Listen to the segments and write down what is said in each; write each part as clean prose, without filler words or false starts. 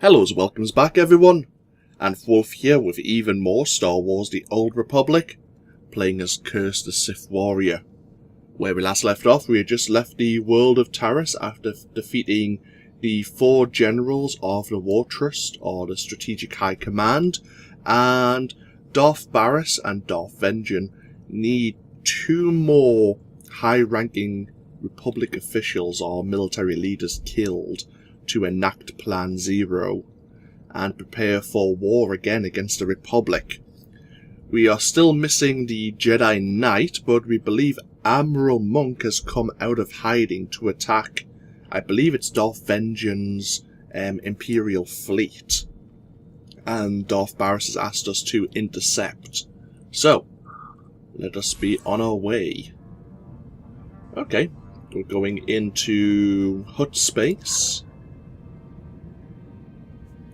Hello's welcomes back everyone, AnthWolf here with even more Star Wars The Old Republic, playing as Curze the Sith Warrior. Where we last left off, we had just left the world of Taris after defeating the 4 generals of the War Trust, or the Strategic High Command, and Darth Baras and Darth Vengean need 2 more high-ranking Republic officials or military leaders killed to enact Plan Zero and prepare for war again against the Republic. We are still missing the Jedi Knight, but we believe Admiral Monk has come out of hiding to attack, I believe it's Darth Vengean's Imperial fleet. And Darth Baras has asked us to intercept. So, let us be on our way. Okay, we're going into hut space.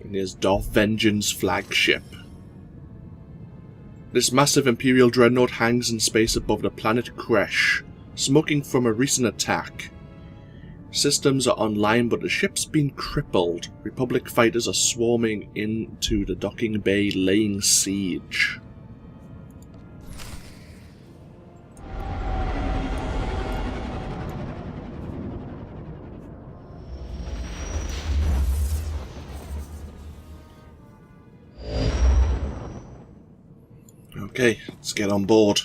And here's Darth Vengean's flagship. This massive Imperial dreadnought hangs in space above the planet Qesh, smoking from a recent attack. Systems are online, but the ship's been crippled. Republic fighters are swarming into the docking bay, laying siege. Okay, let's get on board.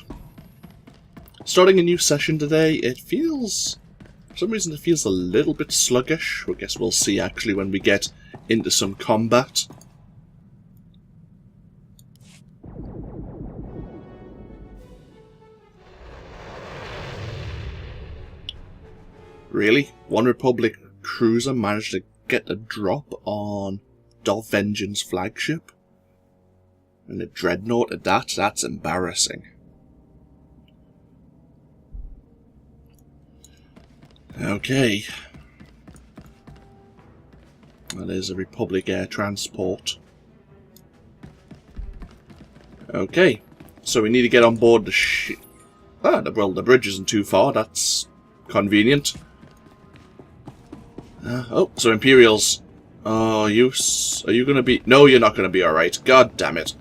Starting a new session today, it feels... for some reason it feels a little bit sluggish. I guess we'll see actually when we get into some combat. Really? One Republic cruiser managed to get a drop on Darth Vengean's flagship? And a dreadnought at that? That's embarrassing. Okay. Well, there's a Republic air transport. Okay. So we need to get on board the ship. Ah, well, the bridge isn't too far. That's convenient. Oh, so Imperials. Oh, are you going to be... No, you're not going to be alright. God damn it.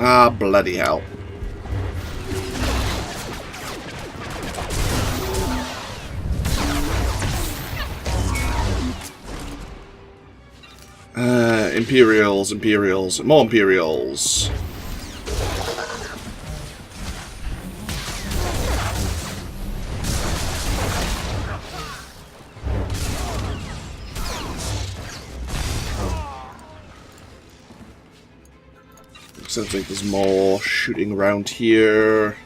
Ah, bloody hell. Imperials, more Imperials. Sounds like there's more shooting around here.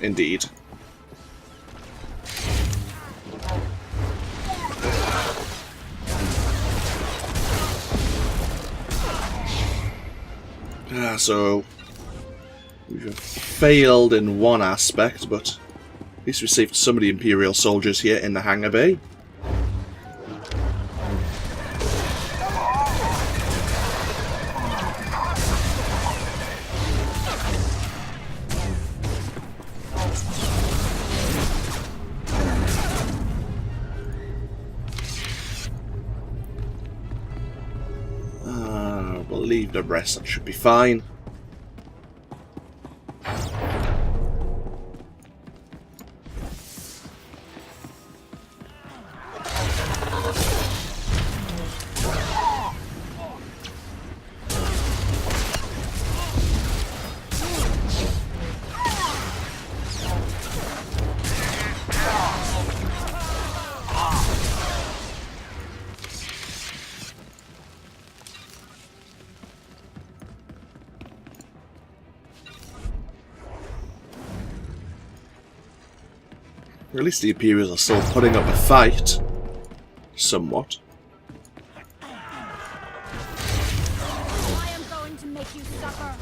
Indeed. So we've failed in one aspect, but at least we saved some of the Imperial soldiers here in the hangar bay. We'll leave the rest, that should be fine. Or at least the Imperials are still putting up a fight. Somewhat. I am going to make you suffer.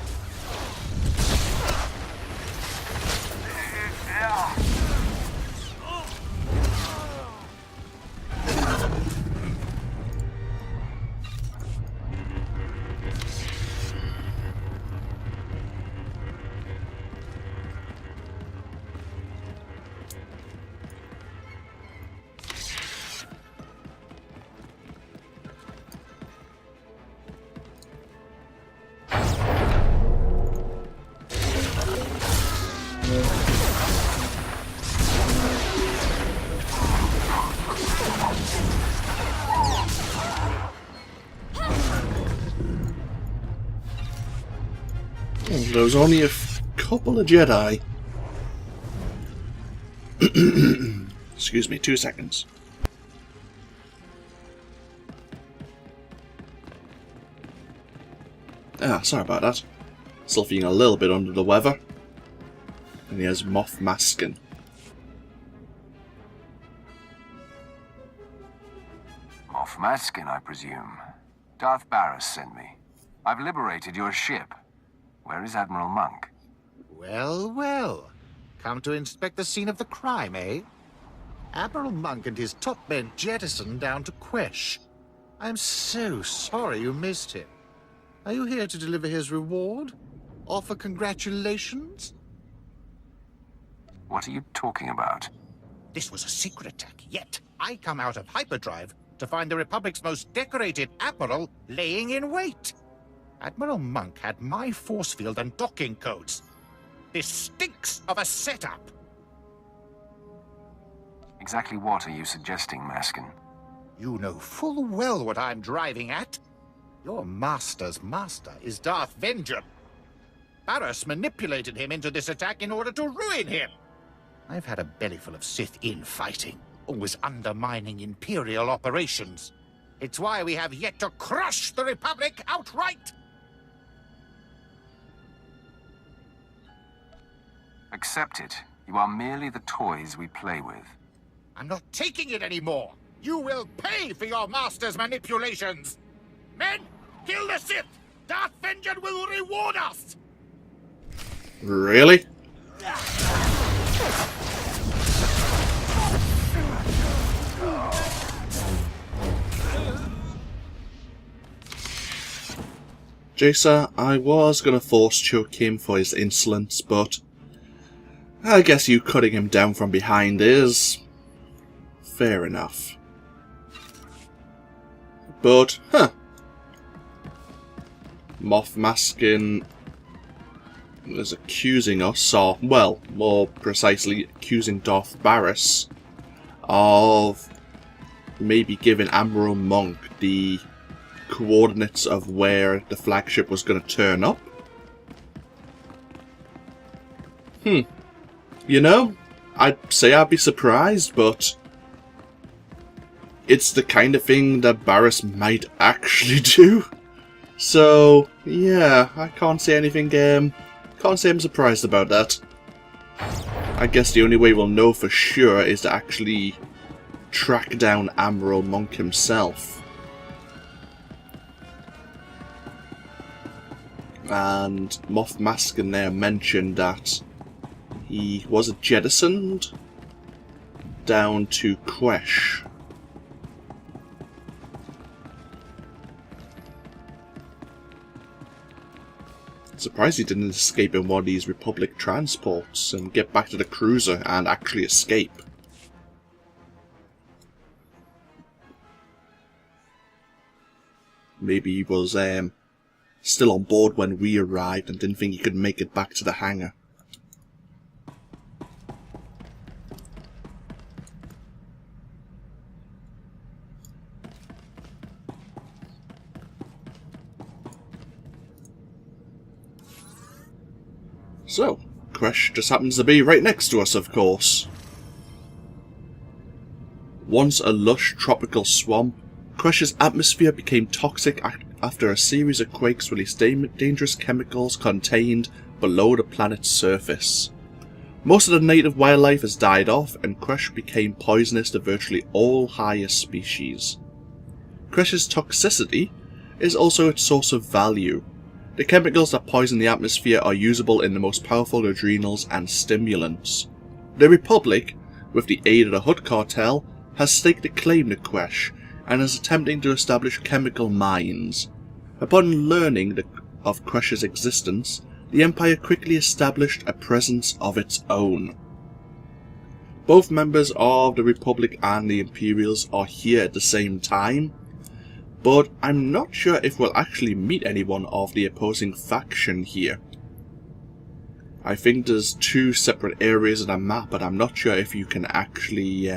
There was only a couple of Jedi. Excuse me, 2 seconds. Sorry about that. Still feeling a little bit under the weather. And here's Moff Maskin. Moff Maskin, I presume. Darth Baras sent me. I've liberated your ship. Where is Admiral Monk? Well, well. Come to inspect the scene of the crime, eh? Admiral Monk and his top men jettisoned down to Quesh. I'm so sorry you missed him. Are you here to deliver his reward? Offer congratulations? What are you talking about? This was a secret attack, yet I come out of hyperdrive to find the Republic's most decorated Admiral laying in wait. Admiral Monk had my force field and docking codes. This stinks of a setup. Exactly what are you suggesting, Maskin? You know full well what I'm driving at. Your master's master is Darth Vengean. Baras manipulated him into this attack in order to ruin him. I've had a bellyful of Sith infighting, always undermining Imperial operations. It's why we have yet to crush the Republic outright. Accept it. You are merely the toys we play with. I'm not taking it anymore. You will pay for your master's manipulations. Men, kill the Sith! Darth Vengean will reward us! Really? Jason, I was gonna force choke him for his insolence, but I guess you cutting him down from behind is fair enough. But, Moff Maskin is accusing us, or, well, more precisely, accusing Darth Baras of maybe giving Admiral Monk the coordinates of where the flagship was going to turn up. You know, I'd say I'd be surprised, but it's the kind of thing that Baras might actually do. So, yeah, I can't say anything, can't say I'm surprised about that. I guess the only way we'll know for sure is to actually track down Admiral Monk himself. And Moff Maskin there mentioned that he was jettisoned down to Qesh. Surprised he didn't escape in one of these Republic transports and get back to the cruiser and actually escape. Maybe he was still on board when we arrived and didn't think he could make it back to the hangar. So, Quesh just happens to be right next to us, of course. Once a lush tropical swamp, Quesh's atmosphere became toxic after a series of quakes released dangerous chemicals contained below the planet's surface. Most of the native wildlife has died off, and Quesh became poisonous to virtually all higher species. Quesh's toxicity is also its source of value. The chemicals that poison the atmosphere are usable in the most powerful adrenals and stimulants. The Republic, with the aid of the Hutt cartel, has staked a claim to Qesh and is attempting to establish chemical mines. Upon learning of Quesh's existence, the Empire quickly established a presence of its own. Both members of the Republic and the Imperials are here at the same time, but I'm not sure if we'll actually meet anyone of the opposing faction here. I think there's two separate areas of the map, but I'm not sure if you can actually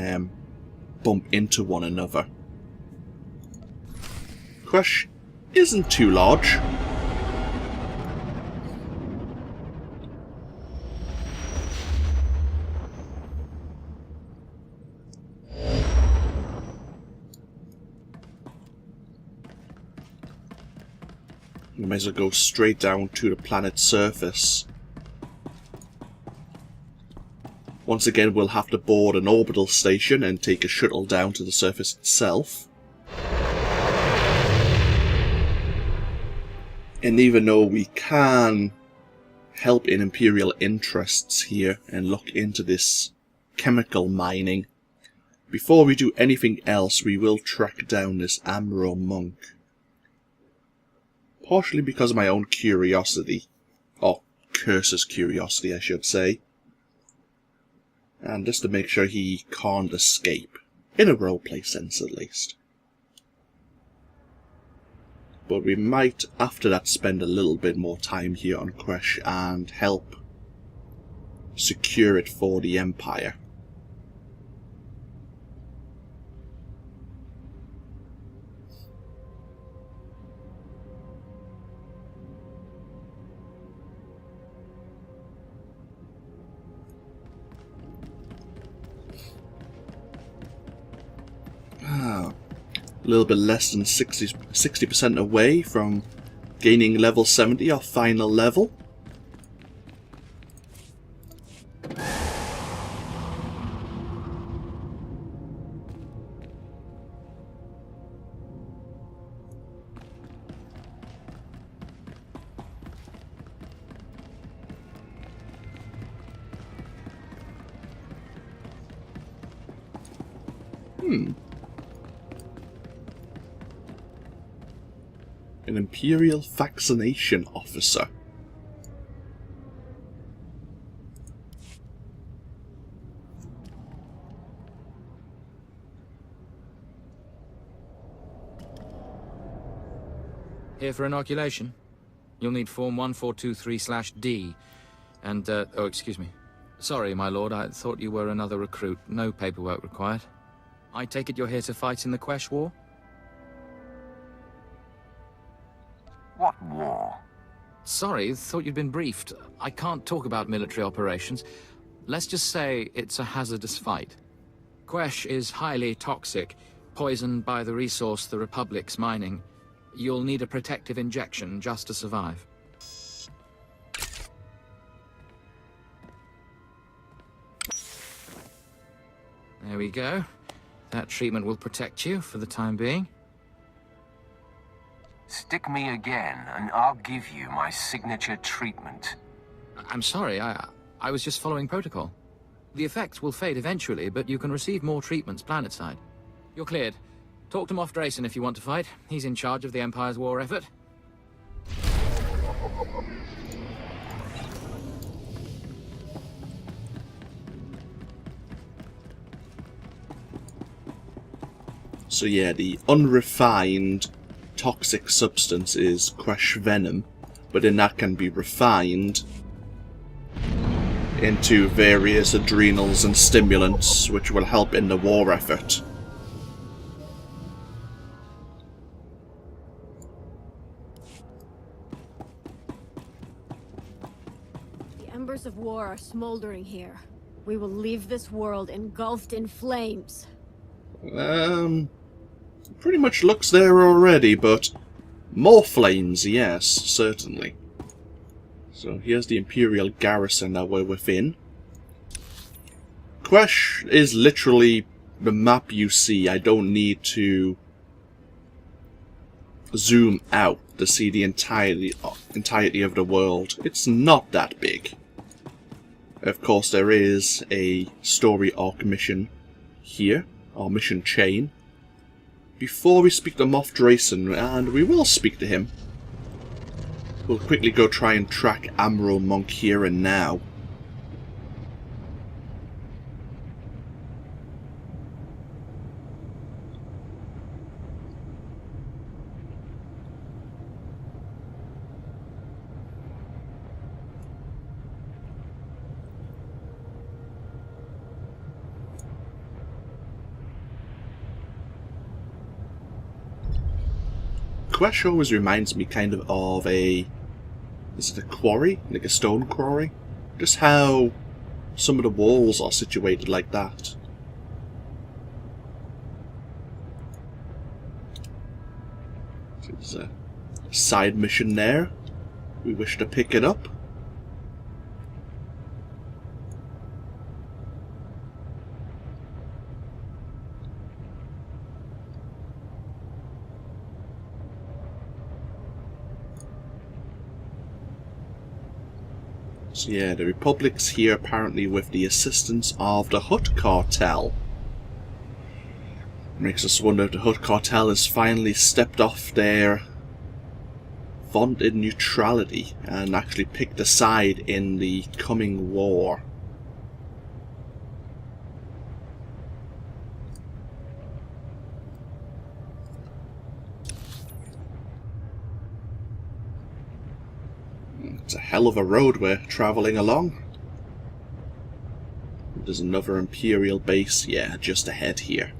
bump into one another. Quesh isn't too large. We may as well go straight down to the planet's surface. Once again, we'll have to board an orbital station and take a shuttle down to the surface itself. And even though we can help in Imperial interests here and look into this chemical mining, before we do anything else, we will track down this Admiral monk. Partially because of my own curiosity. Or Curze's curiosity, I should say. And just to make sure he can't escape. In a roleplay sense, at least. But we might, after that, spend a little bit more time here on Quesh and help secure it for the Empire. A little bit less than 60% away from gaining level 70, our final level. An Imperial vaccination officer. Here for inoculation. You'll need form 1423/D. And, oh, excuse me. Sorry, my lord, I thought you were another recruit. No paperwork required. I take it you're here to fight in the Quesh War? What war? Sorry, thought you'd been briefed. I can't talk about military operations. Let's just say it's a hazardous fight. Quesh is highly toxic, poisoned by the resource the Republic's mining. You'll need a protective injection just to survive. There we go. That treatment will protect you for the time being. Stick me again, and I'll give you my signature treatment. I'm sorry, I was just following protocol. The effects will fade eventually, but you can receive more treatments planetside. You're cleared. Talk to Moff Drayson if you want to fight. He's in charge of the Empire's war effort. So yeah, the unrefined toxic substance is Quesh venom, but then that can be refined into various adrenals and stimulants which will help in the war effort. The embers of war are smoldering here. We will leave this world engulfed in flames. Pretty much looks there already, but more flames, yes, certainly. So here's the Imperial garrison that we're within. Quesh is literally the map you see. I don't need to zoom out to see the entirety of the world. It's not that big. Of course, there is a story arc mission here, our mission chain. Before we speak to Moff Drayson, and we will speak to him, we'll quickly go try and track Admiral Monk here and now. Quesh always reminds me kind of a... is it a quarry? Like a stone quarry? Just how some of the walls are situated like that. It's side mission there. We wish to pick it up. So yeah, the Republic's here apparently with the assistance of the Hutt Cartel. Makes us wonder if the Hutt Cartel has finally stepped off their vaunted neutrality and actually picked a side in the coming war. It's a hell of a road we're travelling along. There's another Imperial base, yeah, just ahead here.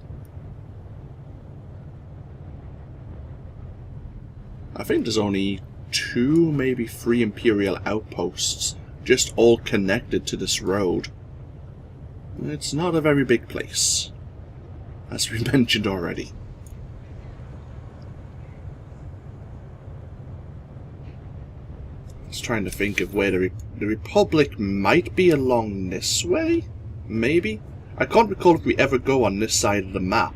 I think there's only 2, maybe 3 Imperial outposts, just all connected to this road. It's not a very big place, as we mentioned already. I was trying to think of where the Republic might be along this way, maybe? I can't recall if we ever go on this side of the map.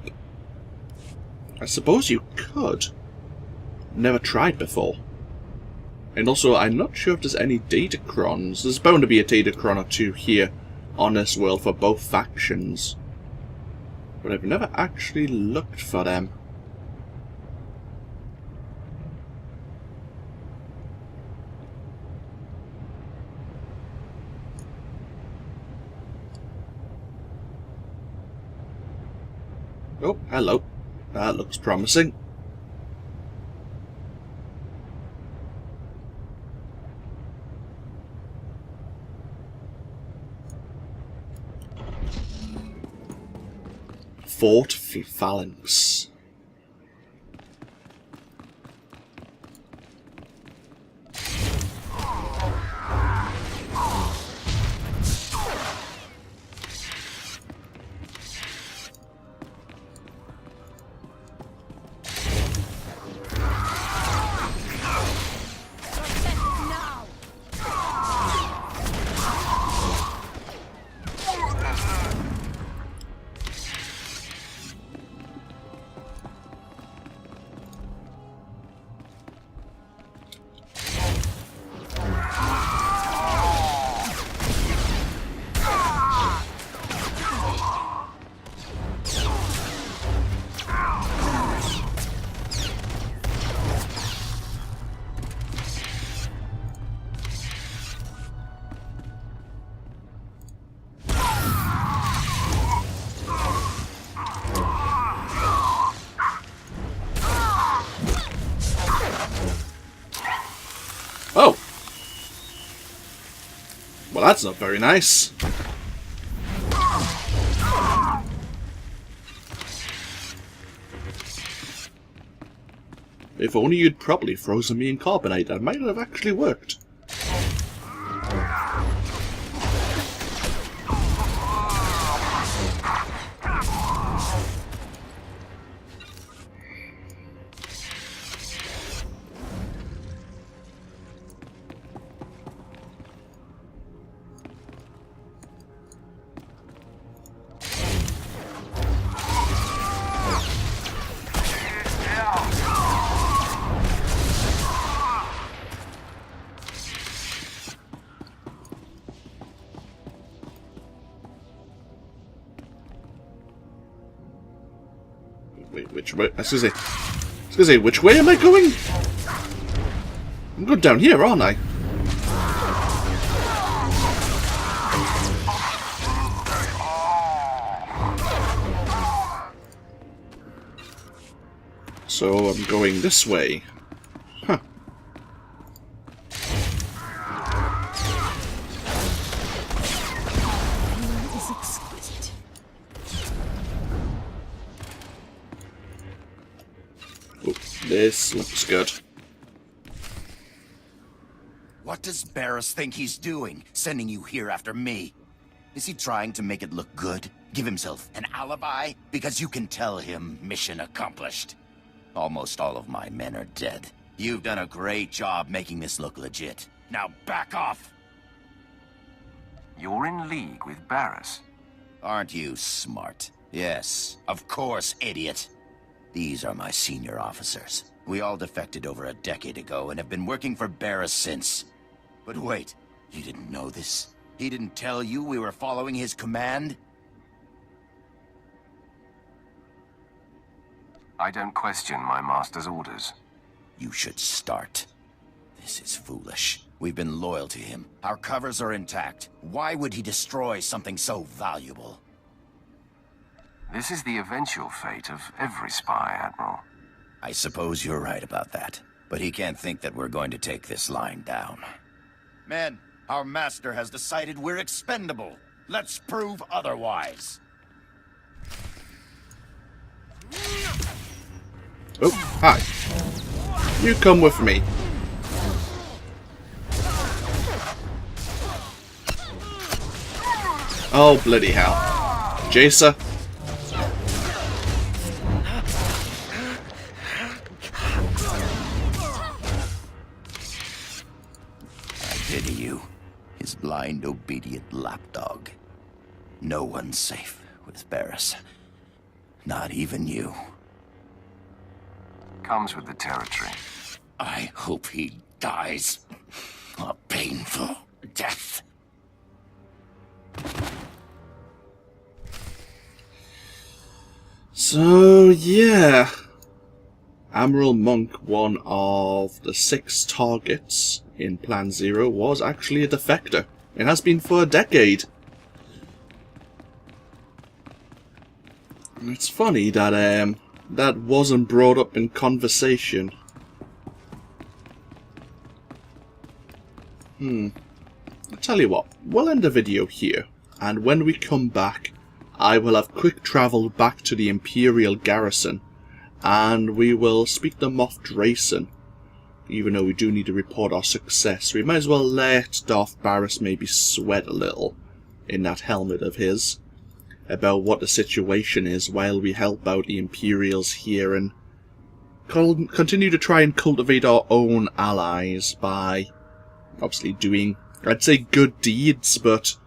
I suppose you could. Never tried before. And also, I'm not sure if there's any datacrons. There's bound to be a datacron or 2 here on this world for both factions. But I've never actually looked for them. Oh, hello. That looks promising. Fort Phalanx. Oh! Well, that's not very nice. If only you'd properly frozen me in carbonite, that might have actually worked. Wait, which way? I was gonna say, which way am I going? I'm going down here, aren't I? So I'm going this way. Huh. Is exquisite. Oh, this looks good. What does Baras think he's doing, sending you here after me? Is he trying to make it look good? Give himself an alibi? Because you can tell him mission accomplished. Almost all of my men are dead, You've done a great job making this look legit. Now back off! You're in league with Baras. Aren't you smart? Yes, of course, idiot. These are my senior officers. We all defected over a decade ago and have been working for Baras since. But wait, you didn't know this? He didn't tell you we were following his command? I don't question my master's orders. You should start. This is foolish. We've been loyal to him. Our covers are intact. Why would he destroy something so valuable? This is the eventual fate of every spy, Admiral. I suppose you're right about that. But he can't think that we're going to take this line down. Men, our master has decided we're expendable. Let's prove otherwise. Oh, hi. You come with me. Oh, bloody hell. Jacer. I pity you, his blind, obedient lapdog. No one's safe with Baras. Not even you. Comes with the territory. I hope he dies a painful death. So, yeah. Admiral Monk, one of the 6 targets in Plan Zero, was actually a defector. It has been for a decade. And it's funny that that wasn't brought up in conversation. I'll tell you what, we'll end the video here, and when we come back, I will have quick travel back to the Imperial garrison, and we will speak to Moff Drayson. Even though we do need to report our success, we might as well let Darth Baras maybe sweat a little in that helmet of his about what the situation is while we help out the Imperials here and continue to try and cultivate our own allies by obviously doing, I'd say, good deeds, but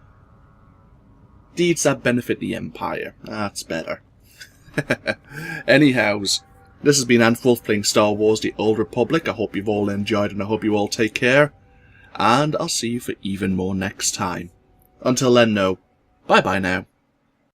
deeds that benefit the Empire. That's better. Anyhows, this has been AnthWolf playing Star Wars The Old Republic. I hope you've all enjoyed and I hope you all take care. And I'll see you for even more next time. Until then, no. Bye-bye now.